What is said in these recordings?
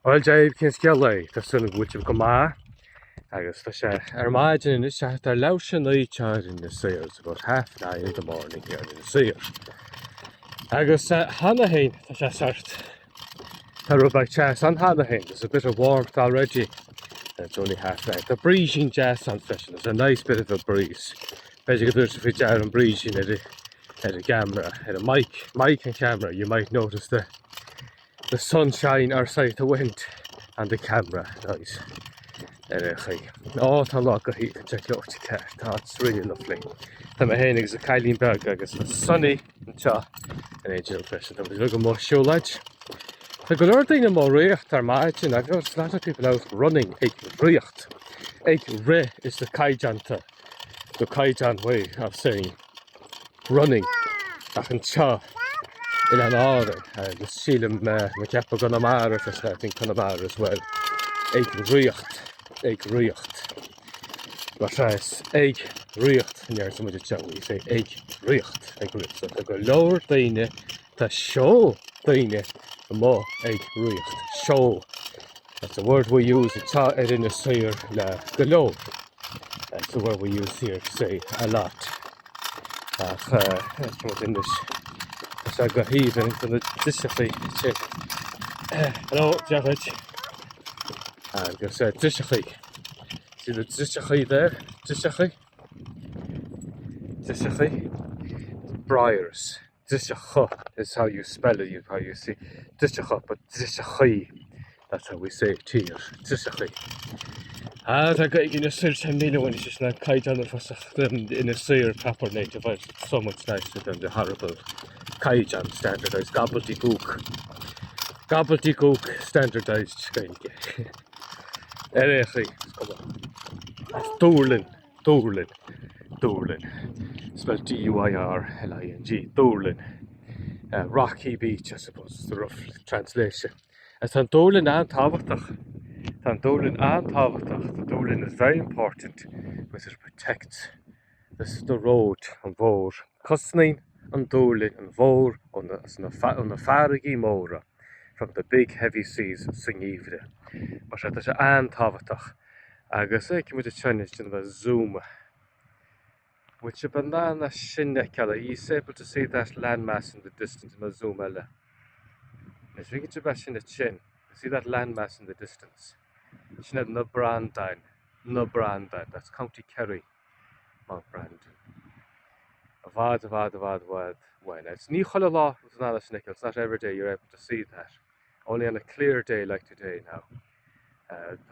Well Jaib cyn sgialai, taswn yn gwybod go ma, agus ta sé maidin in is tar lausin í teir in the sir, it's about 9:30 in the morning here in the sir. Agus hana hain, ta sé sart, tar rubach chas on hana hain, there's a bit of warmth already. It's only 9:30. The breezing jazz on fishing, there's a nice bit of a breeze. Basically there's a bit of breezing at the camera, at a mic and camera, you might notice the sunshine outside the wind and the camera. Nice. Oh, tá lá go hí check out the car. That's really lovely. Tá my hen is a Kylie Berg agus sunny and cha an angel fishing. Tá look more show light. The good thing in more reacht are matching. I've got a lot of people out running reacht. Re is the Kaijanta. The Kaijan way of saying running. Ach an cha. In an hour, the Sealam McCappa Gunamara for starting Conamara as well. Egg riecht. But as egg riecht, and there's so much chat, we say egg riecht. So they go lower dine, the show dine, the more egg riecht. Show. That's the word we use, it's in a sayer la galo. That's the word we use here to say a lot. That's what in this. So I got heaving into the disappear. Hello, Jared. I'm going to say disappear. See the disappear there? Disappear. Briars. Disappear is how you spell it, how you see disappear, but disappear. That's how we say it here. Disappear. I got in a search and when it's just not kite on the in a seer proper native. It's so much nicer than the horrible Kaijan standardized gobbledygook standardized kind. Anyway, come on. Doorlin. Spelled D-U-I-R-L-I-N-G. Doorlin. Rocky Beach, I suppose, is the rough translation. As Doorlin and Tavatach. The Doorlin is very important because it protects the road on Vor. Custning on Doorlin and Vor on the Farigi Mora from the big heavy seas of Singivre. But there's an Tavatach. I guess I came with a Chinese in the Zoom, which a banana shinekala. He's able to see that landmass in the distance in the Zoom. It's really to bash in the chin. See that landmass in the distance. It's not no Brandine. That's County Kerry, Mount Brandon. Avad. When it's Nicholala with another snickle. It's not every day you're able to see that. Only on a clear day like today now.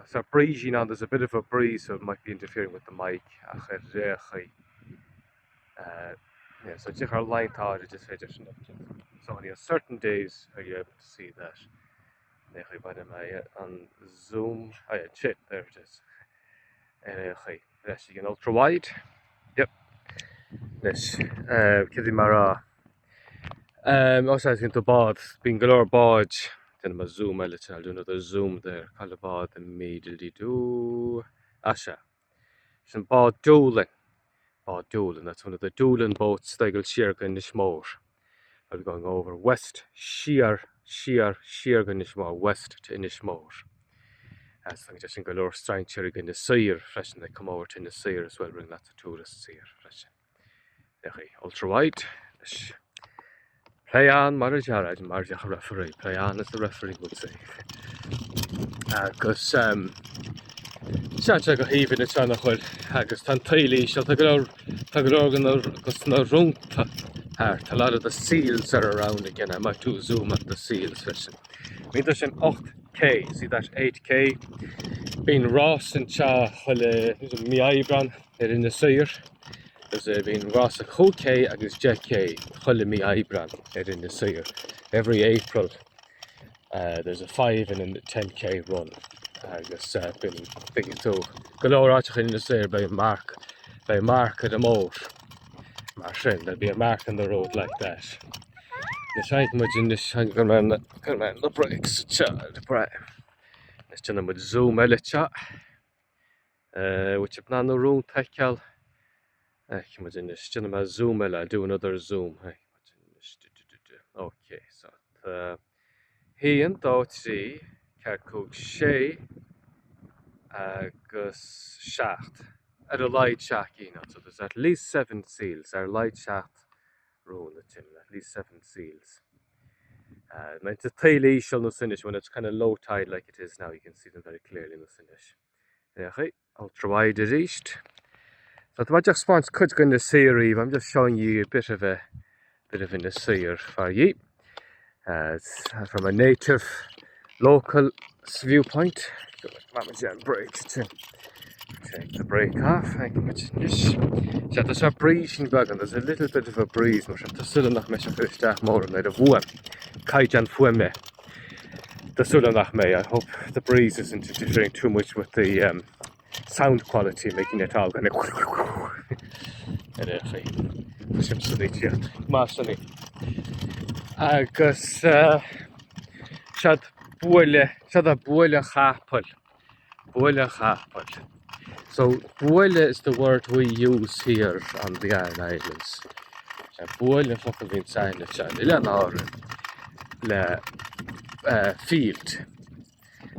So breezing on, there's a bit of a breeze, so it might be interfering with the mic. Yeah, so just our line thought it just different. So on certain days are you able to see that. On Zoom, there it is. That's an ultra wide. Yep. This Kidimara. Also I think the bod, being galore bodge. Then my zoom, I'll do another zoom there. Call the bod immediately do Asha. Some bod Doolin. That's one of the Doolin boats they go sheer Nishmore. I'll be going over west sheer Nishmore, west to Nishmore. As I just think a lot of strong cherry in the seer, fresh, and they come over to the seer as well, bring lots of tourists here, fresh. Okay, ultra wide. Play on, Marjara, referee. Play on, as the referee would say. Because, Shach go heaving the channel, Haggis Tantaili, shall take it organ or no room. A lot of the seals are around again. I might do zoom at the seals fishing. There's an 8K, see that 8K? Been Ross and Cha, mi Ibran, they're in the seer. There's been Ross and K against JK, mi Ibran, they're in the seer. Every April, there's a 5 and a 10K run. I guess been big too. Galore in the seer by Mark at the moat. There'll be a mark on the road like that. The side much in this can around the brakes, the brake. Let's turn them with zoom elicha. Which is no room tackle. Come in this turn them zoom I'll do another zoom. Okay, so he and thought see Cearcú sé agus seacht. At a light shack, so there's at least 7 seals. Our light shaft rule at least 7 seals. Meant to tail shall no finish when it's kind of low tide like it is now. You can see them very clearly in the finish. Okay, ultra wide is east. So the magic spawns could go in the sea. I'm just showing you a bit of an seer for you. From a native, local viewpoint. Brakes to take the brake off. I can put this. So there's a breezing bug and there's a little bit of a breeze. But there's still enough mesh of fish that more than the vuem. Kaijan fueme. There's still enough me. I hope the breeze isn't interfering too much with the sound quality, making it all kind of. Agus siad a buile chapel. So buile is the word we use here on the Aran Islands. Buile fucking been saying it siad. Ila nor le field.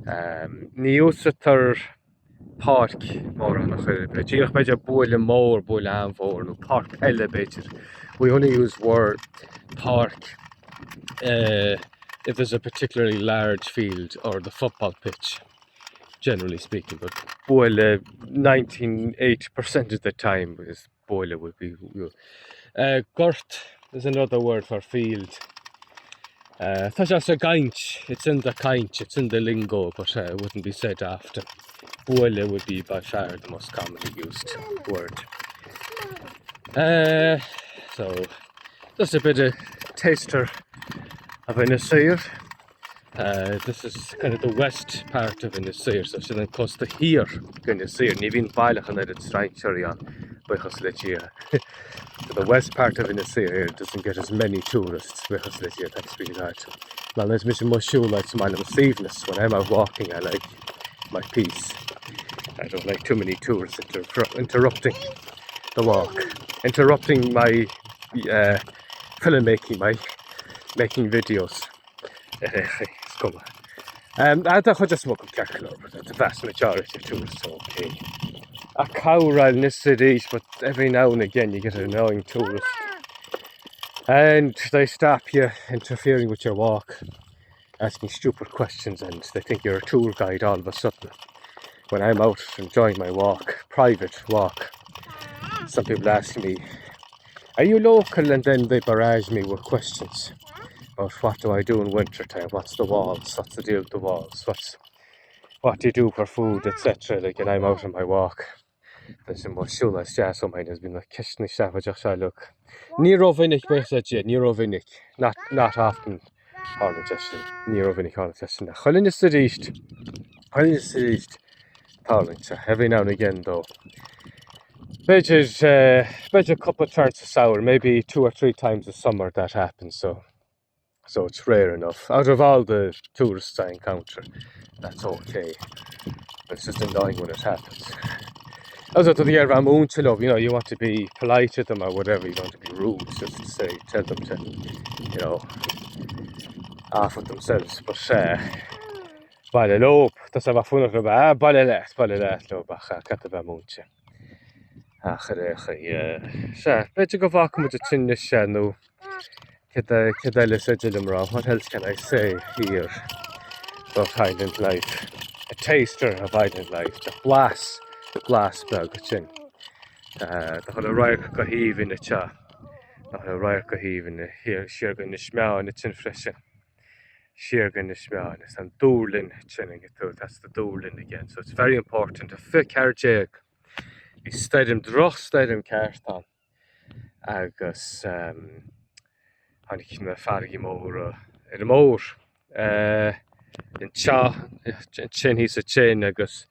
Ní úsatar park more on the church. You'll find a buile more, buile anfór, no park elevated. We only use word park if there's a particularly large field or the football pitch, generally speaking. But buile 98% of the time is buile would be. Gort is another word for field. That's just a gainch. It's in the gainch. It's in the lingo, but it wouldn't be said often. Buile would be by far the most commonly used word. So just a bit of taster of Innisfail. This is kind of the west part of Innisfail, so then cost the here Innisfail. Ní bhíonn bailach an it strainteoirí an buchas le dia. The west part of Innisfail doesn't get as many tourists buchas le dia, thanks be to God. Well, there's mission more show like some of safeness. When I'm out walking, I like my peace. I don't like too many tourists interrupting the walk, interrupting my filmmaking, my making videos. I just smoke a Cearcú, but the vast majority of tourists are okay. A cowrail in this city, but every now and again you get an annoying tourist. And they stop you, interfering with your walk, asking stupid questions, and they think you're a tour guide all of a sudden. When I'm out enjoying my walk, private walk, some people ask me, are you local? And then they barrage me with questions about what do I do in winter time, what's the walls, what's the deal with the walls, what do you do for food, etc. Like, and I'm out on my walk. There's more shulas jazz on mine has been like kishni shavaja look. Nero Vinnick basically, Nero Vinnick. Not often Harlan Justin. Nero Vinnick Harlan Justin. Holin is the east. Every now and again though. Beij's a couple of turns of sour, maybe 2 or 3 times a summer that happens, so it's rare enough. Out of all the tourists I encounter, that's okay. It's just annoying when it happens. Also to the Ramoon Chilov, you want to be polite to them or whatever, you don't want to be rude, just to say, tell them to, off with themselves. But Balalope, that's a fun of Balalet, lo bacha, Catabamunche. Bet you go back with the chin the shano. What else can I say here about Island life? A taster of Island life, the glass bug chin. The whole rire coheave in the cha. The whole rire coheave in the here, Shirgan the Schmau and it's in fresh. Shirgan the Schmau and it's on Doolin chinning it through. That's the Doolin again. So it's very important. A fic carjag. I stadium droch stadium carton. Agus Hannig na fargi mór in cha chin he's a chin agus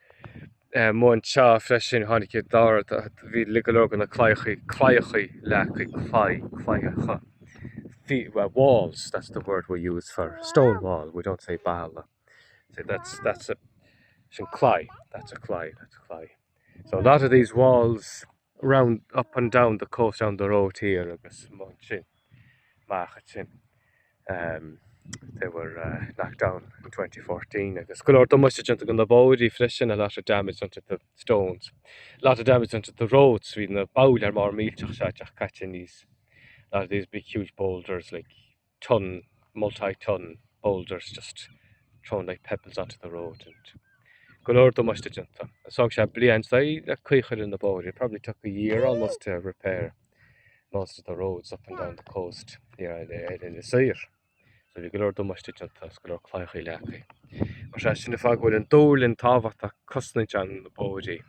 mo cha freshin hannig dar vi ligalog na claichi walls, that's the word we use for stone wall. We don't say bala. So that's a clay. That's a clay. So a lot of these walls around up and down the coast down the road here agus mo chin. They were knocked down in 2014. I guess good the much into the body freshen a lot of damage onto the stones, a lot of damage onto the roads. We the bowl are more meal catching these a lot of these big huge boulders like multi-ton boulders just thrown like pebbles onto the road and good the much into. A song shably and say a quicker in the body. It probably took a year almost to repair most of the roads up and down the coast here in the Sire. So vi glor do much into skulor claich leki. Mar sin fag go an dólin távat a cosnint an the body.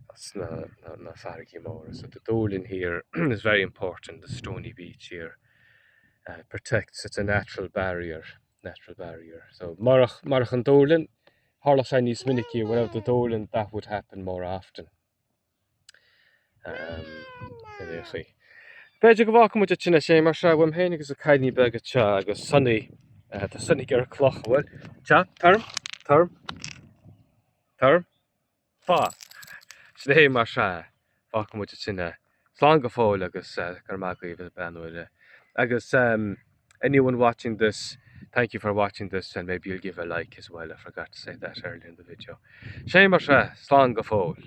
That's na fargi more. So the dólin here is very important. The stony beach here protects. It's a natural barrier. So marach an dólin, harlach sein nís miniki. Without the dólin, that would happen more often. Beidir go bhhacha muide tine sé mar se bhfuim hénig agus a caiinní begad te agus sunny tá sunnig ar cloch bhfuil te fá sin hé mar se bhacha muide tine slán go fáil agus gur má go bh benúile agus anyone watching this, thank you for watching this, and maybe you'll give a like as well. I forgot to say that earlier in the video. Sé mar se slán go fáil.